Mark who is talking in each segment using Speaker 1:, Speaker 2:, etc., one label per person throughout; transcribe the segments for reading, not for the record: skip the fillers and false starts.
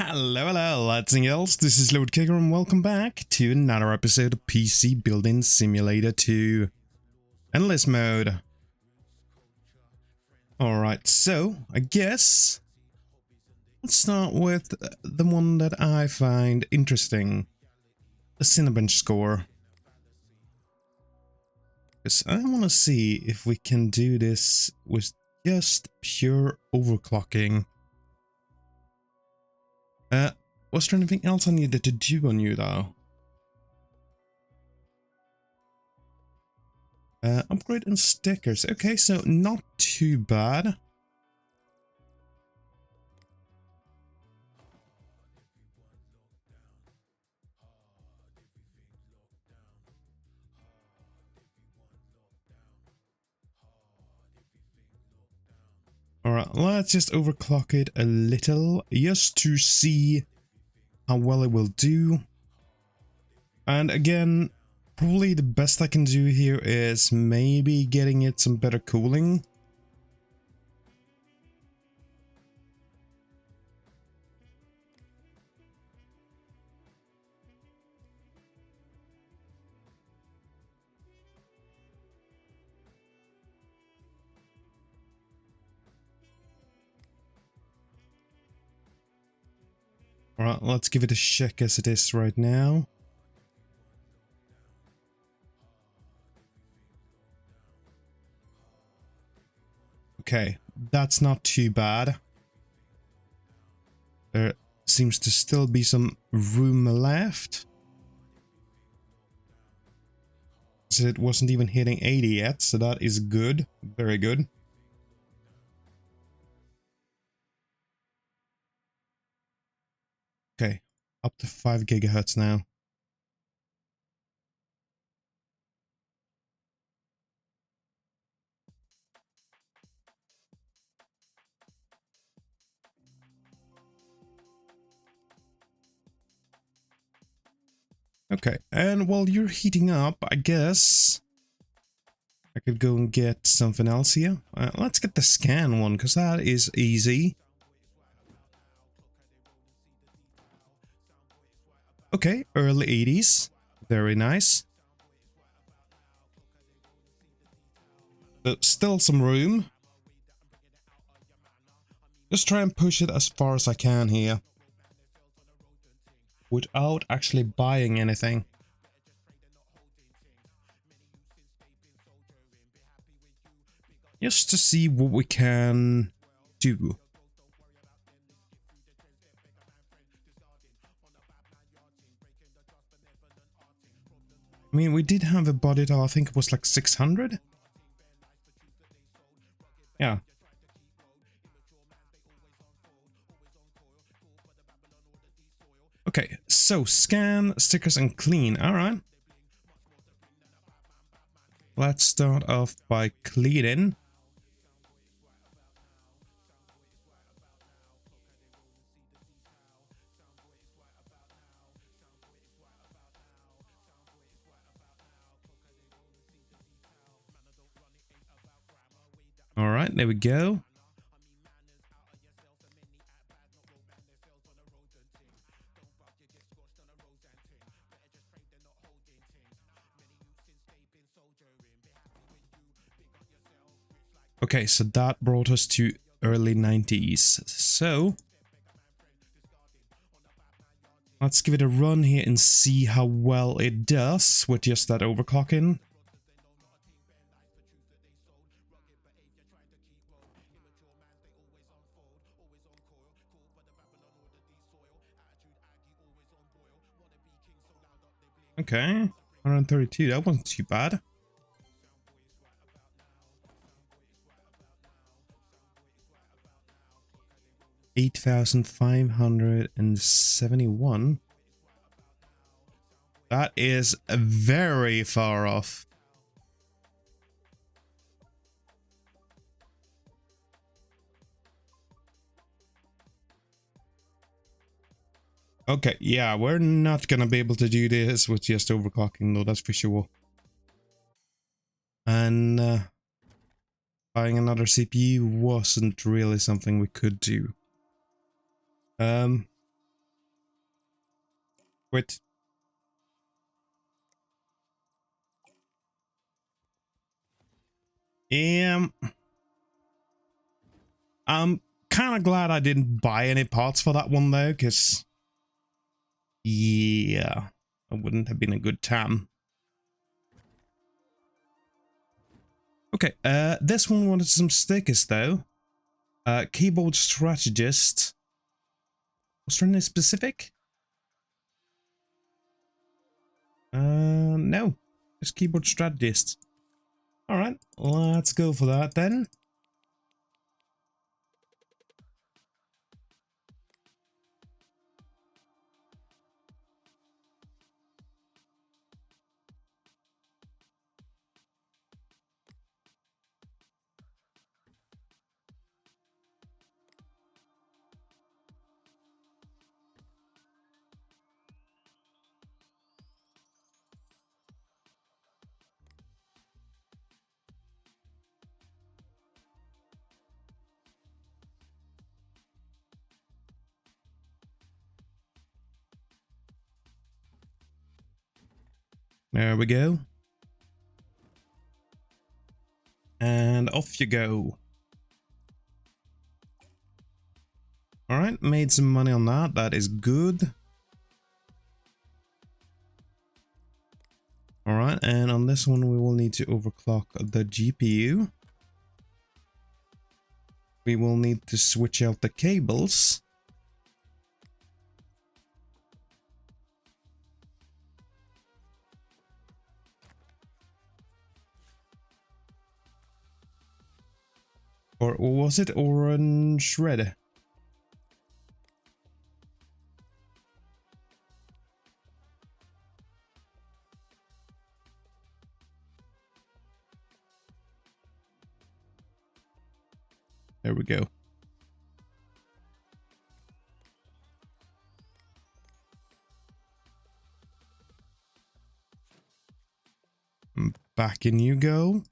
Speaker 1: Hello, lads and girls, this is Lord Kicker and welcome back to another episode of PC Building Simulator 2 Endless Mode. Alright, so I guess let's start with the one that I find interesting, the Cinebench score. Because I want to see if we can do this with just pure overclocking. Was there anything else I needed to do on you though? Upgrade and stickers. Okay, so not too bad. Alright, let's just overclock it a little just to see how well it will do. And again, probably the best I can do here is maybe getting it some better cooling. Alright, let's give it a check as it is right now. Okay, that's not too bad. There seems to still be some room left. So it wasn't even hitting 80 yet, so that is good. Very good. Okay, up to 5 gigahertz now. Okay, and while you're heating up, I guess I could go and get something else here. Let's get the scan one, because that is easy. Okay, early 80s. Very nice. But still some room. Just try and push it as far as I can here, without actually buying anything. Just to see what we can do. I mean, we did have a budget of, I think it was like 600? Yeah. Okay, so scan, stickers, and clean. Alright. Let's start off by cleaning. Alright, there we go. Okay, so that brought us to early 90s. So let's give it a run here and see how well it does with just that overclocking. Okay, 132, that wasn't too bad. $8,571. That is very far off. Okay, yeah, we're not gonna be able to do this with just overclocking though, that's for sure. And buying another CPU wasn't really something we could do. Quit. I'm kind of glad I didn't buy any parts for that one though, because yeah, it wouldn't have been a good time. Okay, this one wanted some stickers though. Keyboard strategist. Was there any specific? No, just keyboard strategist. All right, let's go for that then. There we go. And off you go. All right, made some money on that. That is good. All right, and on this one, we will need to overclock the GPU. We will need to switch out the cables. Or was it orange red? There we go. Back in you go.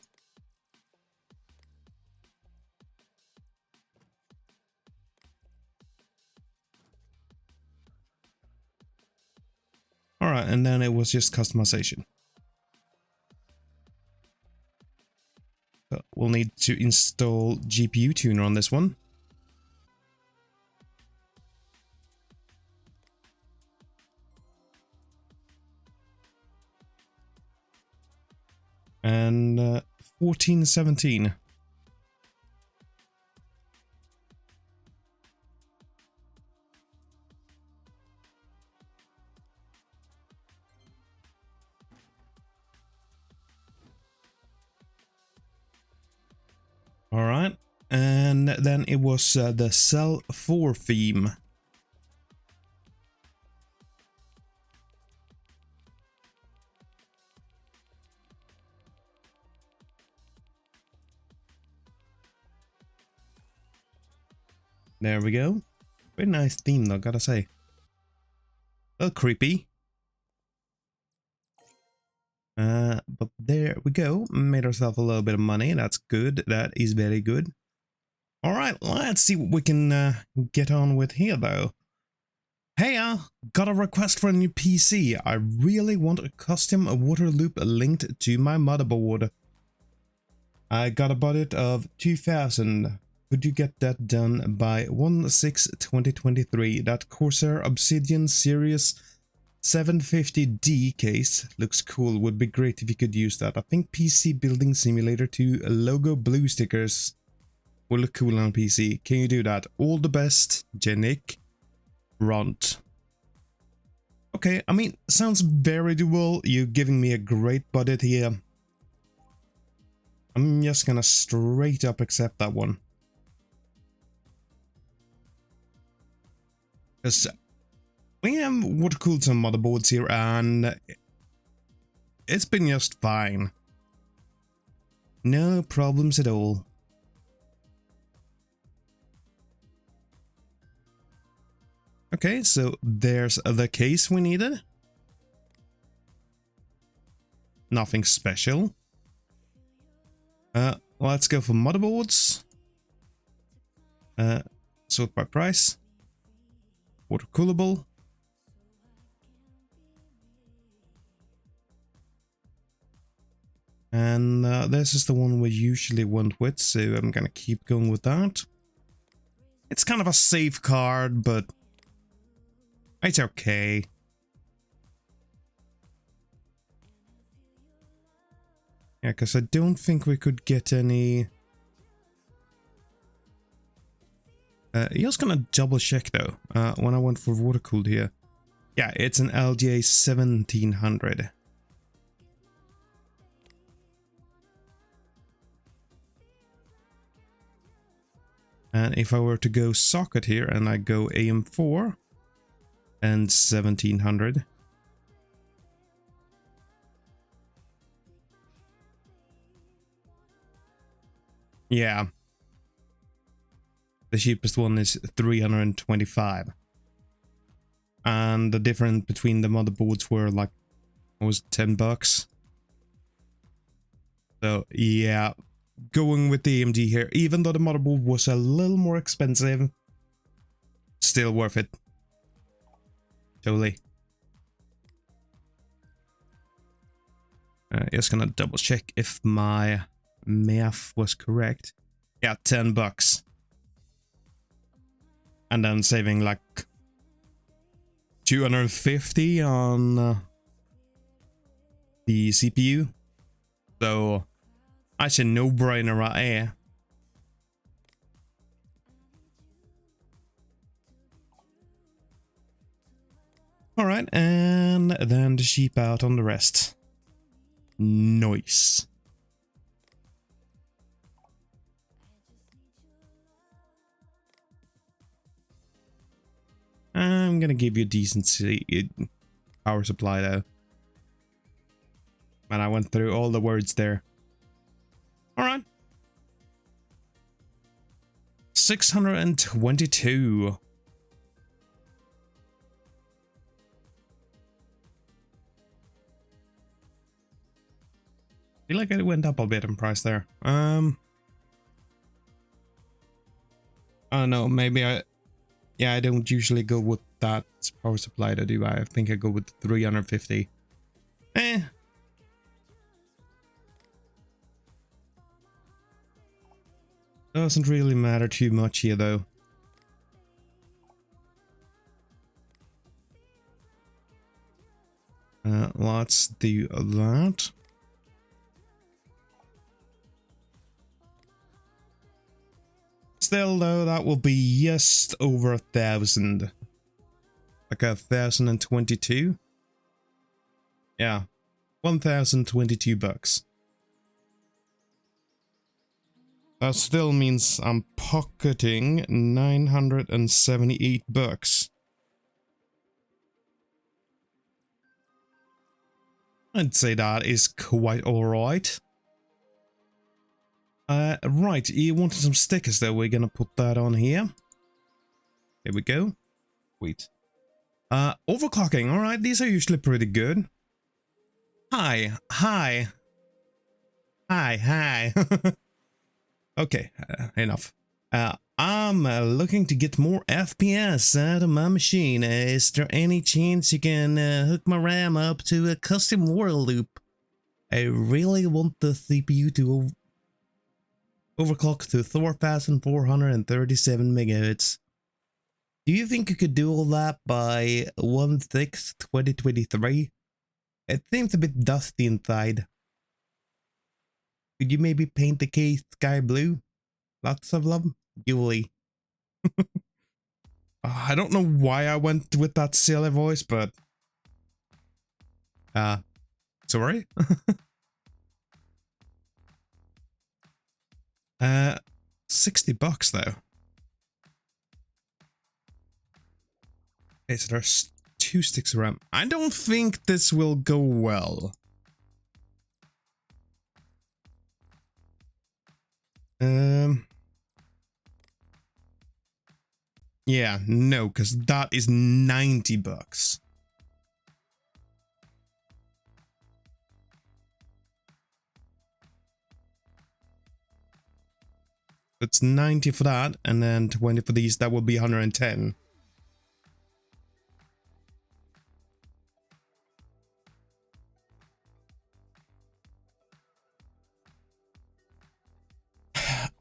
Speaker 1: All right, and then it was just customization. So we'll need to install GPU tuner on this one. And 1417. All right, and then it was the Cell 4 theme. There we go. Very nice theme though, gotta say. A little creepy. But there we go. Made ourselves a little bit of money. That's good. That is very good. All right, let's see what we can get on with here though. Hey, got a request for a new PC. I really want a custom water loop linked to my motherboard. I got a budget of 2,000. Could you get that done by 1/6/2023? That Corsair Obsidian Series 750D case looks cool. Would be great if you could use that. I think PC BuildingSimulator 2 logo blue stickers will look cool on PC. Can you do that? All the best, Jenik Ront. Okay, I mean, sounds very doable. You're giving me a great budget here. I'm just gonna straight up accept that one. Because we have water cooled some motherboards here and it's been just fine. No problems at all. Okay, so there's the case we needed. Nothing special. Let's go for motherboards. Sort by price. Water coolable. This is the one we usually went with, so I'm gonna keep going with that. It's kind of a safe card, but it's okay. Yeah, because I don't think we could get any... just gonna double check though, when I went for water cooled here. Yeah, it's an LGA 1700. And if I were to go socket here and I go AM4 and 1700. Yeah. The cheapest one is 325. And the difference between the motherboards were like, what was it, 10 bucks? So yeah, going with the AMD here, even though the motherboard was a little more expensive, still worth it. Totally. Just gonna double check if my math was correct. Yeah, 10 bucks. And then saving like 250 on the CPU. So that's a no-brainer right here. Alright, and then the sheep out on the rest. Nice. I'm gonna give you a decent power supply though. And I went through all the words there. Alright. 622. I feel like it went up a bit in price there. I don't know, maybe I don't usually go with that power supply to do. I think I go with 350. Doesn't really matter too much here though. Let's do that. Still though, that will be just over 1,000. Like 1,022. Yeah, 1,022 bucks. That still means I'm pocketing 978 bucks. I'd say that is quite alright. Right, you wanted some stickers though, we're gonna put that on here. There we go. Wait. Overclocking, alright, these are usually pretty good. Hi. Okay, enough. I'm looking to get more FPS out of my machine. Is there any chance you can hook my RAM up to a custom whirl loop? I really want the CPU to overclock to 4,437 megahertz. Do you think you could do all that by 1/6/2023? It seems a bit dusty inside. Could you maybe paint the case sky blue? Lots of love, Julie. I don't know why I went with that silly voice, but sorry. 60 bucks though. Okay, so there's 2 sticks around. I don't think this will go well. Yeah, no, because that is 90 bucks. It's 90 for that, and then 20 for these, that would be 110.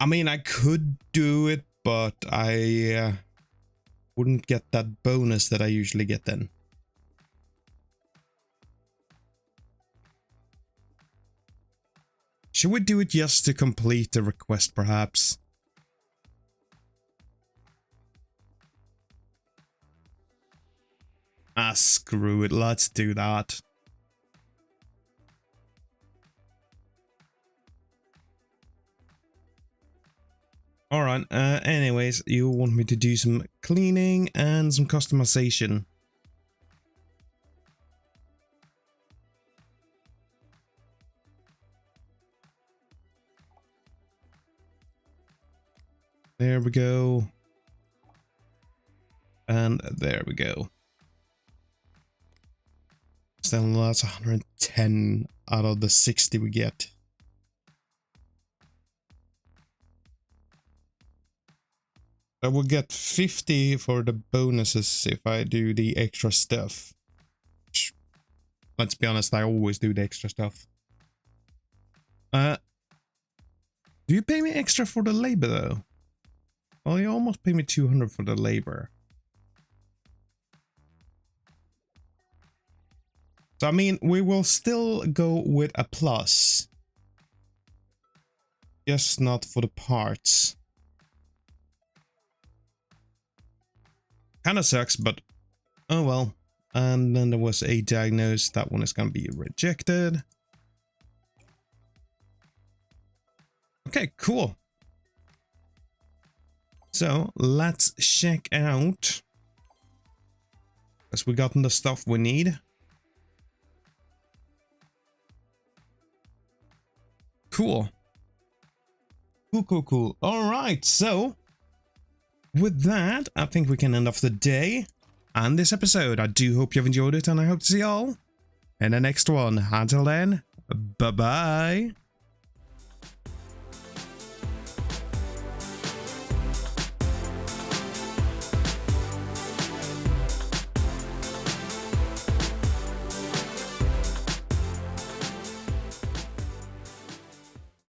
Speaker 1: I mean, I could do it, but I wouldn't get that bonus that I usually get then. Should we do it just to complete the request, perhaps? Ah, screw it. Let's do that. Alright, anyways, you want me to do some cleaning and some customization. There we go. And there we go. Still, that's 110 out of the 60 we get. I will get 50 for the bonuses if I do the extra stuff. Let's be honest, I always do the extra stuff. Do you pay me extra for the labor though? Well, you almost pay me 200 for the labor. So I mean, we will still go with a plus. Just not for the parts. Kinda sucks, but oh well. And then there was a diagnose. That one is gonna be rejected. Okay, cool. So let's check out. As we gotten the stuff we need. Cool. Cool. All right, so with that, I think we can end off the day and this episode. I do hope you've enjoyed it, and I hope to see you all in the next one. Until then, bye-bye.